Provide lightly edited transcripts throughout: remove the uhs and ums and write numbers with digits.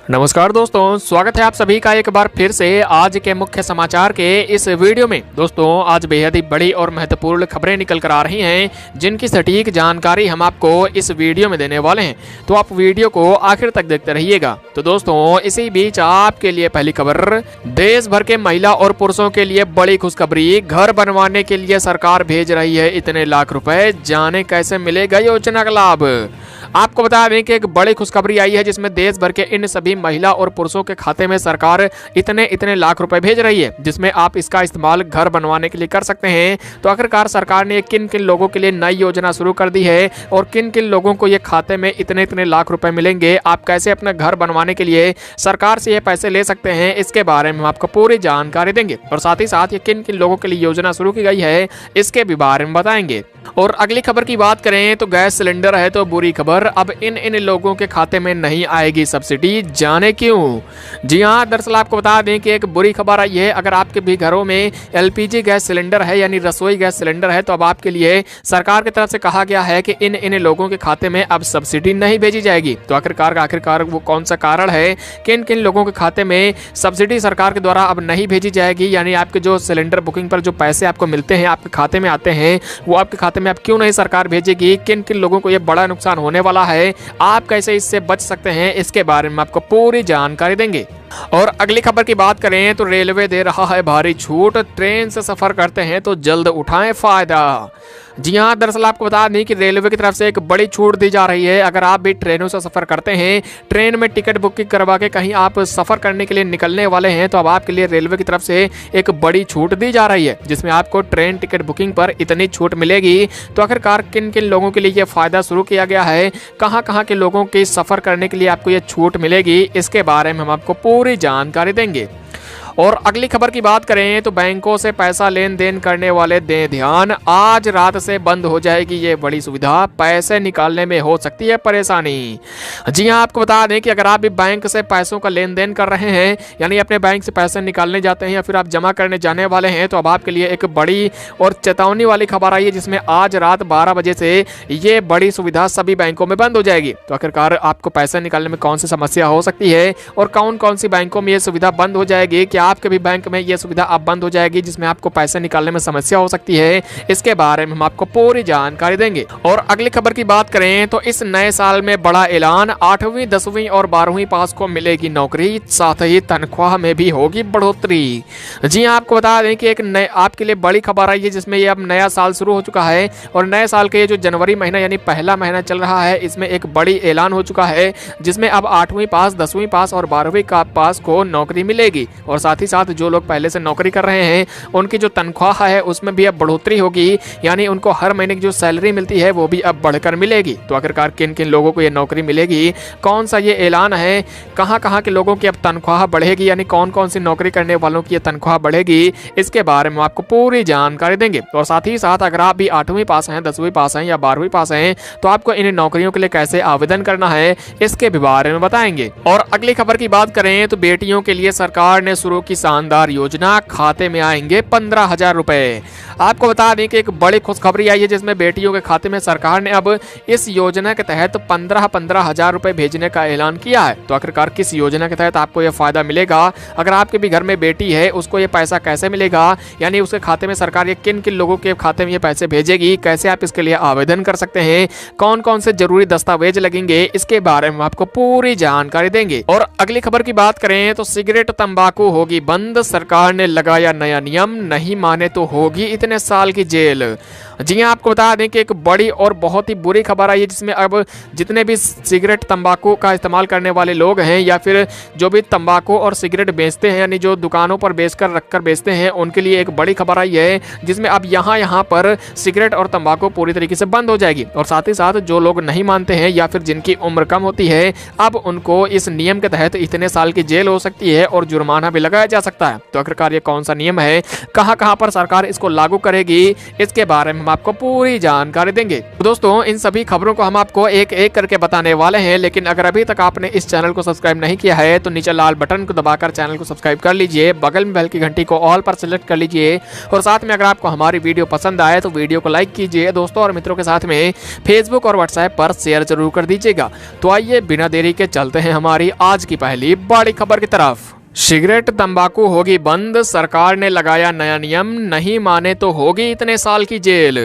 नमस्कार दोस्तों, स्वागत है आप सभी का एक बार फिर से आज के मुख्य समाचार के इस वीडियो में। दोस्तों, आज बेहद ही बड़ी और महत्वपूर्ण खबरें निकल कर आ रही हैं जिनकी सटीक जानकारी हम आपको इस वीडियो में देने वाले हैं, तो आप वीडियो को आखिर तक देखते रहिएगा। तो दोस्तों, इसी बीच आपके लिए पहली खबर, देश भर के महिला और पुरुषों के लिए बड़ी खुशखबरी, घर बनवाने के लिए सरकार भेज रही है इतने लाख रुपए, जाने कैसे मिलेगा योजना का लाभ। आपको बता दें कि एक बड़ी खुशखबरी आई है जिसमें देश भर के इन सभी महिला और पुरुषों के खाते में सरकार इतने लाख रुपए भेज रही है, जिसमें आप इसका इस्तेमाल घर बनवाने के लिए कर सकते हैं। तो आखिरकार सरकार ने किन किन लोगों के लिए नई योजना शुरू कर दी है और किन किन लोगों को ये खाते में इतने लाख रुपए मिलेंगे, आप कैसे अपना घर बनवाने के लिए सरकार से ये पैसे ले सकते हैं, इसके बारे में हम आपको पूरी जानकारी देंगे। और साथ ही साथ ये किन किन लोगों के लिए योजना शुरू की गई है इसके भी बारे में बताएंगे। और अगली खबर की बात करें तो गैस सिलेंडर है तो बुरी खबर, अब इन लोगों के खाते में नहीं आएगी सब्सिडी, जाने क्यों। जी हां, दरअसल आपको बता दें कि एक बुरी खबर आई है। अगर आपके भी घरों में एलपीजी गैस सिलेंडर है यानी रसोई गैस सिलेंडर है, तो अब आपके लिए सरकार की तरफ से कहा गया है कि इन लोगों के खाते में अब सब्सिडी नहीं भेजी जाएगी। तो आखिरकार वो कौन सा कारण है, किन किन लोगों के खाते में सब्सिडी सरकार के द्वारा अब नहीं भेजी जाएगी, यानी आपके जो सिलेंडर बुकिंग पर जो पैसे आपको मिलते हैं, आपके खाते में आते हैं, वो आपके खाते में अब क्यों नहीं सरकार भेजेगी, किन किन लोगों को ये बड़ा नुकसान होने वाला है, आप कैसे इससे बच सकते हैं, इसके बारे में आपको पूरी जानकारी देंगे। और अगली खबर की बात करें तो रेलवे दे रहा है भारी छूट, ट्रेन से सफर करते हैं तो जल्द उठाएं फायदा। जी हाँ, दरअसल आपको बता दें कि रेलवे की तरफ से एक बड़ी छूट दी जा रही है। अगर आप भी ट्रेनों से सफर करते हैं, ट्रेन में टिकट बुकिंग करवा के कहीं आप सफर करने के लिए निकलने वाले हैं, तो अब आपके लिए रेलवे की तरफ से एक बड़ी छूट दी जा रही है, जिसमें आपको ट्रेन टिकट बुकिंग पर इतनी छूट मिलेगी। तो आखिरकार किन किन लोगों के लिए ये फायदा शुरू किया गया है, कहां के लोगों के सफर करने के लिए आपको ये छूट मिलेगी, इसके बारे में हम आपको पूरी जानकारी देंगे। और अगली खबर की बात करें तो बैंकों से पैसा लेन देन करने वाले दें ध्यान, आज रात से बंद हो जाएगी ये बड़ी सुविधा, पैसे निकालने में हो सकती है परेशानी। जी हां, आपको बता दें कि अगर आप भी बैंक से पैसों का लेन देन कर रहे हैं, यानी अपने बैंक से पैसे निकालने जाते हैं या फिर आप जमा करने जाने वाले हैं, तो अब आपके लिए एक बड़ी और चेतावनी वाली खबर आई है, जिसमें आज रात 12 बजे से ये बड़ी सुविधा सभी बैंकों में बंद हो जाएगी। तो आखिरकार आपको पैसे निकालने में कौन सी समस्या हो सकती है और कौन कौन सी बैंकों में ये सुविधा बंद हो जाएगी, आपके भी बैंक में यह सुविधा अब बंद हो जाएगी जिसमें आपको पैसे निकालने में समस्या हो सकती है, इसके बारे में हम आपको पूरी जानकारी देंगे। और अगली खबर की बात करें तो इस नए साल में बड़ा ऐलान, 8वीं 10वीं और 12वीं पास को मिलेगी नौकरी, साथ ही तनख्वाह में भी होगी बढ़ोतरी। जी हां, आपको बता दें कि एक नए आपके लिए बड़ी खबर आई है, जिसमें ये अब नया साल शुरू हो चुका है और नए साल के ये जो जनवरी महीना यानी पहला महीना चल रहा है, इसमें एक बड़ी ऐलान हो चुका है, जिसमें अब 8वीं पास 10वीं पास और 12वीं का पास को नौकरी मिलेगी। और साथ ही साथ जो लोग पहले से नौकरी कर रहे हैं उनकी जो तनख्वाह है उसमें भी अब बढ़ोतरी होगी, यानी उनको हर महीने की जो सैलरी मिलती है वो भी अब बढ़कर मिलेगी। तो आखिरकार किन किन लोगों को ये नौकरी मिलेगी, कौन सा ये ऐलान है, कहां के लोगों की अब तनख्वाह बढ़ेगी, यानी कौन कौन सी नौकरी करने वालों की ये तनख्वाह बढ़ेगी, इसके बारे में आपको पूरी जानकारी देंगे। और साथ ही साथ अगर आप भी 8वीं पास हैं, 10वीं पास हैं या 12वीं पास हैं, तो आपको इन नौकरियों के लिए कैसे आवेदन करना है, इसके भी बारे में बताएंगे। और अगली खबर की बात करें तो बेटियों के लिए सरकार ने शुरू की शानदार योजना, खाते में आएंगे 15,000 रुपए। आपको बता दें कि एक बड़ी खुशखबरी आई है, जिसमें बेटियों के खाते में सरकार ने अब इस योजना के तहत 15,000 रुपए भेजने का ऐलान किया है। तो आखिरकार किस योजना के तहत आपको यह फायदा मिलेगा, अगर आपके भी घर में बेटी है उसको ये पैसा कैसे मिलेगा, यानी उसके खाते में सरकार ये किन किन लोगों के खाते में ये पैसे भेजेगी, कैसे आप इसके लिए आवेदन कर सकते हैं, कौन कौन से जरूरी दस्तावेज लगेंगे, इसके बारे में आपको पूरी जानकारी देंगे। और अगली खबर की बात करें तो सिगरेट तंबाकू होगी बंद, सरकार ने लगाया नया नियम, नहीं माने तो होगी इतने साल की जेल। जी हां, आपको बता दें कि एक बड़ी और बहुत ही बुरी खबर आई है, जिसमें अब जितने भी सिगरेट तंबाकू का इस्तेमाल करने वाले लोग हैं या फिर जो भी तंबाकू और सिगरेट बेचते हैं, यानी जो दुकानों पर बेचकर रखकर बेचते हैं, उनके लिए एक बड़ी खबर आई है, जिसमें अब यहाँ पर सिगरेट और तंबाकू पूरी तरीके से बंद हो जाएगी। और साथ ही साथ जो लोग नहीं मानते हैं या फिर जिनकी उम्र कम होती है, अब उनको इस नियम के तहत इतने साल की जेल हो सकती है और जुर्माना भी लगाया जा सकता है। तो आखिरकार ये कौन सा नियम है, कहां पर सरकार इसको लागू करेगी, इसके बारे में हम आपको पूरी जानकारी देंगे। तो दोस्तों इन सभी खबरों को हम आपको एक एक करके बताने वाले हैं, लेकिन अगर अभी तक आपने इस चैनल को सब्सक्राइब नहीं किया है तो नीचे लाल बटन को दबाकर चैनल को सब्सक्राइब कर लीजिए, बगल में बेल की घंटी को ऑल पर सेलेक्ट कर लीजिए और साथ में अगर आपको हमारी वीडियो पसंद आए तो वीडियो को लाइक कीजिए दोस्तों और मित्रों के साथ में फेसबुक और व्हाट्सएप पर शेयर जरूर कर दीजिएगा। तो आइए बिना देरी के चलते हैं हमारी आज की पहली बड़ी खबर की तरफ। सिगरेट तंबाकू होगी बंद, सरकार ने लगाया नया नियम, नहीं माने तो होगी इतने साल की जेल।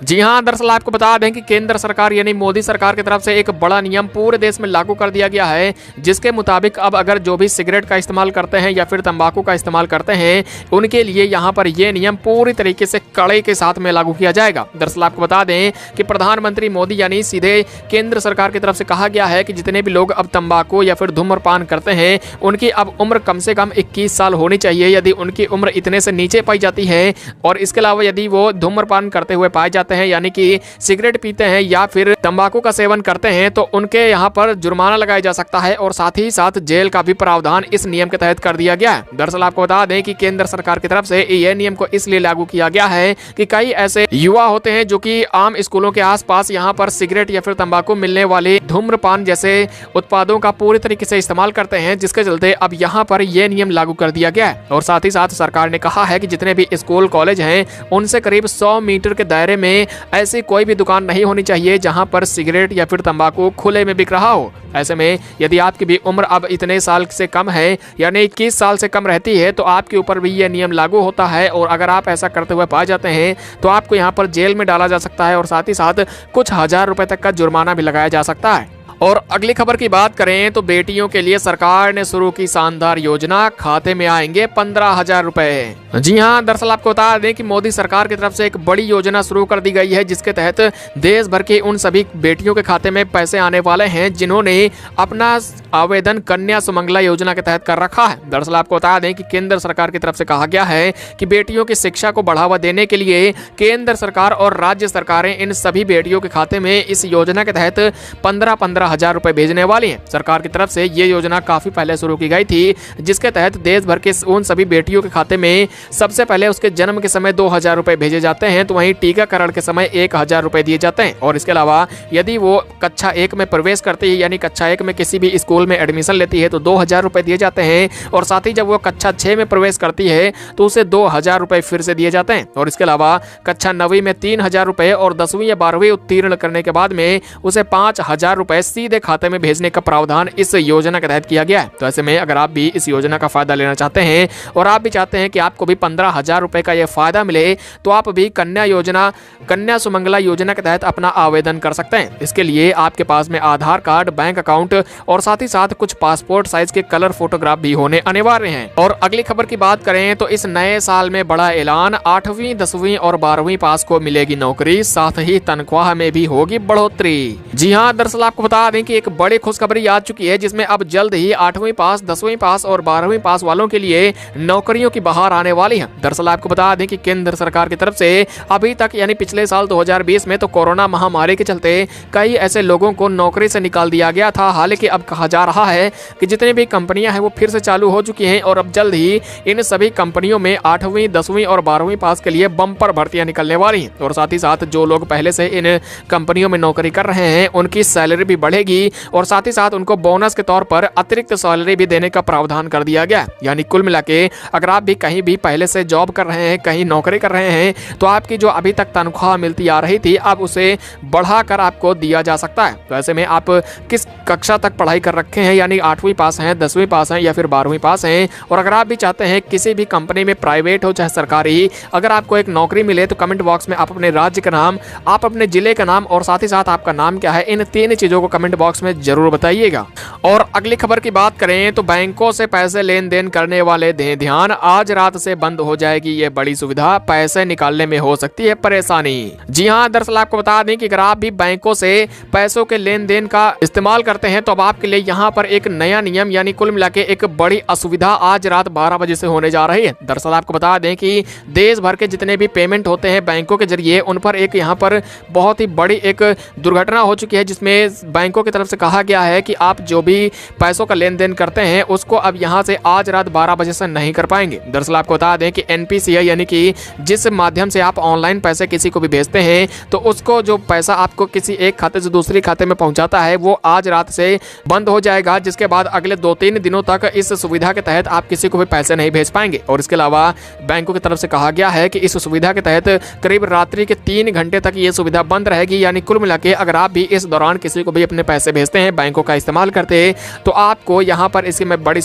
जी हां, दरअसल आपको बता दें कि केंद्र सरकार यानी मोदी सरकार की तरफ से एक बड़ा नियम पूरे देश में लागू कर दिया गया है, जिसके मुताबिक अब अगर जो भी सिगरेट का इस्तेमाल करते हैं या फिर तंबाकू का इस्तेमाल करते हैं उनके लिए यहाँ पर यह नियम पूरी तरीके से कड़े के साथ में लागू किया जाएगा। दरअसल आपको बता दें कि प्रधानमंत्री मोदी यानी सीधे केंद्र सरकार की तरफ से कहा गया है कि जितने भी लोग अब तंबाकू या फिर धूम्रपान करते हैं उनकी अब उम्र कम से कम 21 साल होनी चाहिए। यदि उनकी उम्र इतने से नीचे पाई जाती है और इसके अलावा यदि वो धूम्रपान करते हुए पाए जाते हैं यानी कि सिगरेट पीते हैं या फिर तंबाकू का सेवन करते हैं तो उनके यहाँ पर जुर्माना लगाया जा सकता है और साथ ही साथ जेल का भी प्रावधान इस नियम के तहत कर दिया गया है। दरअसल आपको बता दें कि केंद्र सरकार की तरफ से यह नियम को इसलिए लागू किया गया है कि कई ऐसे युवा होते हैं जो कि आम स्कूलों के आसपास यहाँ पर सिगरेट या फिर तंबाकू मिलने वाले धूम्रपान जैसे उत्पादों का पूरी तरीके से इस्तेमाल करते हैं, जिसके चलते अब यहाँ पर यह नियम लागू कर दिया गया है। और साथ ही साथ सरकार ने कहा है कि जितने भी स्कूल कॉलेज हैं उनसे करीब 100 मीटर के दायरे में ऐसी कोई भी दुकान नहीं होनी चाहिए जहां पर सिगरेट या फिर तंबाकू खुले में बिक रहा हो। ऐसे में यदि आपकी भी उम्र अब इतने साल से कम है यानी 21 साल से कम रहती है तो आपके ऊपर भी यह नियम लागू होता है और अगर आप ऐसा करते हुए पाए जाते हैं तो आपको यहाँ पर जेल में डाला जा सकता है और साथ ही साथ कुछ हजार रुपए तक का जुर्माना भी लगाया जा सकता है। और अगली खबर की बात करें तो बेटियों के लिए सरकार ने शुरू की शानदार योजना, खाते में आएंगे 15,000 रुपए। जी हां, दरअसल आपको बता दें कि मोदी सरकार की तरफ से एक बड़ी योजना शुरू कर दी गई है, जिसके तहत देश भर की उन सभी बेटियों के खाते में पैसे आने वाले हैं जिन्होंने अपना आवेदन कन्या सुमंगला योजना के तहत कर रखा है। दरअसल आपको बता दें कि केंद्र सरकार की तरफ से कहा गया है कि बेटियों की शिक्षा को बढ़ावा देने के लिए केंद्र सरकार और राज्य सरकारें इन सभी बेटियों के खाते में इस योजना के तहत 15,000 रुपए भेजने वाली हैं। सरकार की तरफ से ये योजना काफी पहले शुरू की गई थी, जिसके तहत देश भर के उन सभी बेटियों के खाते में सबसे पहले उसके जन्म के समय 2,000 रुपए भेजे जाते हैं, तो वहीं टीकाकरण के समय 1,000 रुपए दिए जाते हैं। और इसके अलावा यदि वो कक्षा 1 में प्रवेश करती है यानी कक्षा 1 में किसी भी स्कूल में एडमिशन लेती है तो 2,000 रुपए दिए जाते हैं और साथ ही जब वो कक्षा 6 में प्रवेश करती है तो उसे 2,000 रुपए फिर से दिए जाते हैं। और इसके अलावा कक्षा 9वीं में 3,000 रुपए और 10वीं या 12वीं उत्तीर्ण करने के बाद में उसे 5,000 रुपए सीधे खाते में भेजने का प्रावधान इस योजना के तहत किया गया है। तो ऐसे में अगर आप भी इस योजना का फायदा लेना चाहते हैं और आप भी चाहते हैं कि आपको भी 15,000 रुपए का यह फायदा मिले तो आप भी कन्या सुमंगला योजना के तहत अपना आवेदन कर सकते हैं। इसके लिए आपके पास में आधार कार्ड, बैंक अकाउंट और साथ ही साथ कुछ पासपोर्ट साइज के कलर फोटोग्राफ भी होने अनिवार्य हैं। और अगली खबर की बात करें तो इस नए साल में बड़ा ऐलान, 8वीं 10वीं और 12वीं पास को मिलेगी नौकरी, साथ ही तनख्वाह में भी होगी बढ़ोतरी। जी हाँ, दरअसल आपको बता दें कि एक बड़ी खुशखबरी आ चुकी है, जिसमें अब जल्द ही 8वीं पास, 10वीं पास और 12वीं पास वालों के लिए नौकरियों की बहार आने वाली है। दरअसल आपको बता दें कि केंद्र सरकार की तरफ से अभी तक यानी पिछले साल 2020 में तो कोरोना महामारी के चलते कई ऐसे लोगों को नौकरी से निकाल दिया गया था। हालांकि अब कहा जा रहा है कि जितनी भी कंपनियां हैं वो फिर से चालू हो चुकी हैं और अब जल्द ही इन सभी कंपनियों में 8वीं 10वीं और 12वीं पास के लिए बम्पर भर्तियां निकलने वाली हैं। और साथ ही साथ जो लोग पहले से इन कंपनियों में नौकरी कर रहे हैं उनकी सैलरी भी बढ़ेगी और साथ ही साथ उनको बोनस के तौर पर अतिरिक्त सैलरी भी देने का प्रावधान कर दिया गया। यानी कुल मिला के अगर आप भी कहीं भी पहले से जॉब कर रहे हैं, कहीं नौकरी कर रहे हैं तो आपकी जो अभी तक तनख्वाह मिलती आ रही थी अब उसे बढ़ाकर आपको दिया जा सकता है। तो ऐसे में आप किस कक्षा तक पढ़ाई कर रखे हैं यानी 8वीं पास हैं, 10वीं पास हैं या फिर 12वीं पास हैं और अगर आप भी चाहते हैं किसी भी कंपनी में प्राइवेट हो चाहे सरकारी अगर आपको एक नौकरी मिले तो कमेंट बॉक्स में आप अपने राज्य का नाम, आप अपने जिले का नाम और साथ ही साथ आपका नाम क्या है, इन 3 चीजों को कमेंट बॉक्स में जरूर बताइएगा। और अगली खबर की बात करें तो बैंकों से पैसे लेन देन करने वाले दें ध्यान, आज रात से बंद हो जाएगी ये बड़ी सुविधा, पैसे निकालने में हो सकती है परेशानी। जी हाँ, दरअसल आपको बता दें कि अगर आप भी बैंकों से पैसों के लेन देन का इस्तेमाल करते हैं तो अब आपके लिए यहाँ पर एक नया नियम यानी कुल मिला के एक बड़ी असुविधा आज रात 12 बजे से होने जा रही है। दरअसल आपको बता दें कि देश भर के जितने भी पेमेंट होते हैं बैंकों के जरिए, उन पर एक यहाँ पर बहुत ही बड़ी एक दुर्घटना हो चुकी है, जिसमें बैंकों की तरफ से कहा गया है कि आप जो भी पैसों का लेन देन करते हैं उसको अब यहाँ से आज रात 12 बजे से नहीं कर पाएंगे। दरअसल आपको बता दें कि NPCI यानी कि जिस माध्यम से आप ऑनलाइन पैसे किसी को भी भेजते हैं तो उसको जो पैसा आपको किसी एक खाते से दूसरे खाते में पहुंचाता है वो आज रात से बंद हो जाएगा, जिसके बाद अगले 2-3 दिनों तक इस सुविधा के तहत आप किसी को भी पैसे नहीं भेज पाएंगे। और इसके अलावा बैंकों की तरफ से कहा गया है कि इस सुविधा के तहत करीब रात्रि के 3 घंटे तक ये सुविधा बंद रहेगी। यानी कुल मिला के अगर आप भी इस दौरान किसी को भी अपने पैसे भेजते हैं बैंकों का इस्तेमाल करते हैं तो आपको यहाँ पर इसमें बड़ी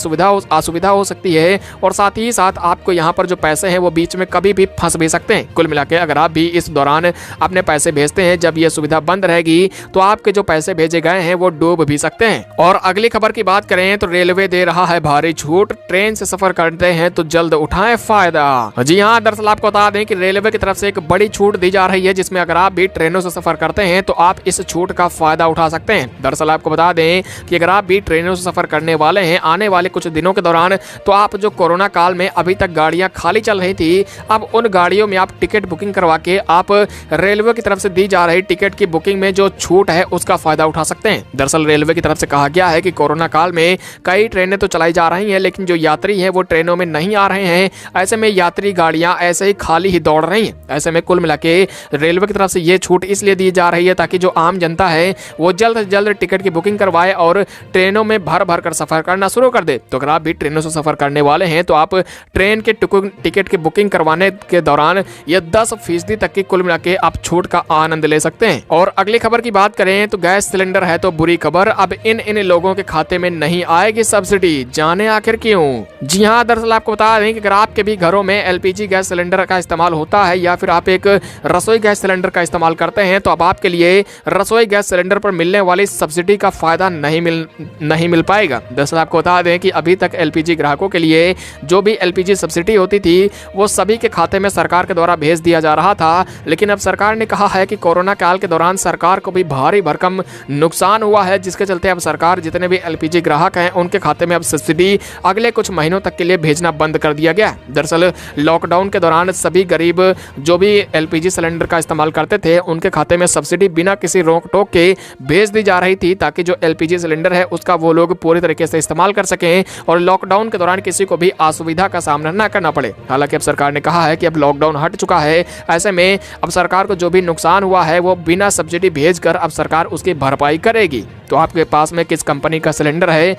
असुविधा हो सकती है, और साथ ही साथ आपको यहाँ पर जो पैसे हैं वो बीच में कभी भी फंस भी सकते हैं। कुल मिला के अगर आप भी इस दौरान अपने पैसे भेजते हैं, जब ये सुविधा बंद रहेगी तो आपके जो पैसे भेजे गए हैं वो डूब भी सकते हैं। और अगली खबर की बात करें तो रेलवे दे रहा है भारी छूट, ट्रेन से सफर करते हैं तो जल्द उठाएं फायदा। जी हाँ, दरअसल आपको बता दें कि रेलवे की तरफ से एक बड़ी छूट दी जा रही है, जिसमें अगर आप भी ट्रेनों से सफर करते हैं तो आप इस छूट का फायदा उठा सकते हैं। दरअसल आपको बता दें कि अगर आप भी ट्रेनों से सफर करने वाले हैं आने वाले कुछ दिनों के दौरान, तो आप जो कोरोना काल में अभी तक गाड़ियां खाली चल रही थी, अब उन गाड़ियों में आप टिकट बुकिंग करवा के आप रेलवे की तरफ से दी जा रही टिकट की बुकिंग में जो छूट है उसका फायदा उठा सकते हैं। दरअसल रेलवे की तरफ से कहा गया है कि कोरोना काल में कई ट्रेनें तो चलाई जा रही हैं, लेकिन जो यात्री हैं वो ट्रेनों में नहीं आ रहे हैं। ऐसे में यात्री गाड़ियां ऐसे ही खाली ही दौड़ रही हैं। ऐसे में कुल मिला के रेलवे की तरफ से ये छूट इसलिए दी जा रही है ताकि जो आम जनता है वो जल्द से जल्द टिकट की बुकिंग करवाए और ट्रेनों में भर भर कर सफर करना शुरू कर दे। तो अगर आप भी ट्रेनों से सफर करने वाले हैं तो आप ट्रेन के टिकट की बुकिंग करवाने के दौरान ये 10% तक की कुल मिला के आप छूट का आनंद ले सकते हैं। और अगली खबर की बात करें तो गैस सिलेंडर है तो बुरी खबर, अब इन लोगों के खाते में नहीं आएगी सब्सिडी, जाने आखिर क्यों। जी हाँ, दरअसल आपको बता दें कि अगर आपके भी घरों में LPG गैस सिलेंडर का इस्तेमाल होता है या फिर आप एक रसोई गैस सिलेंडर का इस्तेमाल करते हैं तो अब आपके लिए रसोई गैस सिलेंडर पर मिलने वाली सब्सिडी का फायदा नहीं मिल पाएगा। दरअसल आपको बता दें कि अभी तक LPG ग्राहकों के लिए जो भी LPG सब्सिडी होती थी वो सभी के खाते में सरकार के द्वारा भेज दिया जा रहा था, लेकिन अब सरकार ने कहा है कि कोरोना काल के दौरान सरकार को भी भारी भरकम नुकसान हुआ है, जिसके चलते अब सरकार जितने भी LPG ग्राहक हैं उनके खाते में अब सब्सिडी अगले कुछ महीनों तक के लिए भेजना बंद कर दिया गया। दरअसल लॉकडाउन के दौरान सभी गरीब जो भी LPG सिलेंडर का इस्तेमाल करते थे उनके खाते में सब्सिडी बिना किसी रोक टोक के भेज दी जा रही थी, ताकि जो LPG सिलेंडर है उसका वो लोग पूरी तरीके से इस्तेमाल कर सकें और लॉकडाउन के दौरान किसी को भी असुविधा का सामना न करना पड़े। हालांकि अब सरकार ने कहा है कि अब लॉकडाउन हट चुका है, ऐसे में अब सरकार को जो भी नुकसान हुआ है वो बिना सब्सिडी भेजकर अब सरकार उसकी भरपाई करेगी। तो आपके पास में किस कंपनी का सिलेंडर है,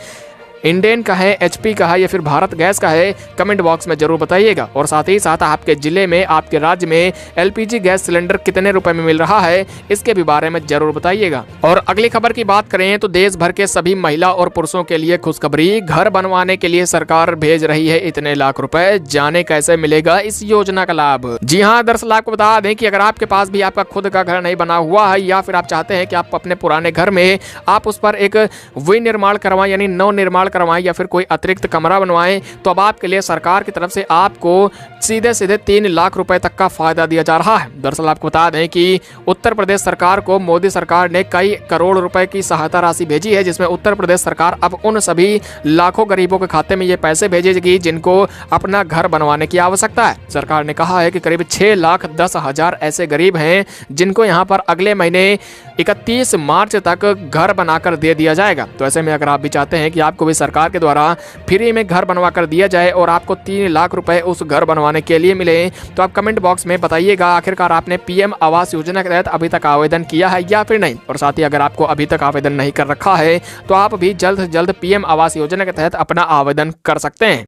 इंडेन का है, HP का है या फिर भारत गैस का है, कमेंट बॉक्स में जरूर बताइएगा। और साथ ही साथ आपके जिले में आपके राज्य में LPG गैस सिलेंडर कितने रुपए में मिल रहा है इसके भी बारे में जरूर बताइएगा। और अगली खबर की बात करें तो देश भर के सभी महिला और पुरुषों के लिए खुशखबरी, घर बनवाने के लिए सरकार भेज रही है इतने लाख रुपए, जाने कैसे मिलेगा इस योजना का लाभ। जी हाँ, दरअसल आपको बता दें कि अगर आपके पास भी आपका खुद का घर नहीं बना हुआ है या फिर आप चाहते हैं कि आप अपने पुराने घर में आप उस पर एक विनिर्माण करवाएं यानी नव निर्माण करवाएं या फिर कोई अतिरिक्त कमरा बनवाएं, तो अब आपके लिए सरकार की तरफ से आपको सीधे 3 लाख रुपए तक का फायदा दिया जा रहा है। दरअसल आपको बता दें कि उत्तर प्रदेश सरकार को मोदी सरकार ने कई करोड़ रुपए की सहायता राशि भेजी है, जिसमें उत्तर प्रदेश सरकार अब उन सभी लाखों गरीबों के खाते में ये पैसे भेजेगी जिनको अपना घर बनवाने की आवश्यकता है। सरकार ने कहा है कि करीब 6,10,000 ऐसे गरीब हैं जिनको यहाँ पर अगले महीने 31 मार्च तक घर बनाकर दे दिया जाएगा। तो ऐसे में अगर आप भी चाहते हैं कि आपको भी सरकार के द्वारा फ्री में घर बनवा कर दिया जाए और आपको 3 लाख रुपए उस घर बनवाने के लिए मिले, तो आप कमेंट बॉक्स में बताइएगा आखिरकार आपने PM आवास योजना के तहत अभी तक आवेदन किया है या फिर नहीं। और साथ ही अगर आपको अभी तक आवेदन नहीं कर रखा है तो आप भी जल्द से जल्द PM आवास योजना के तहत अपना आवेदन कर सकते हैं।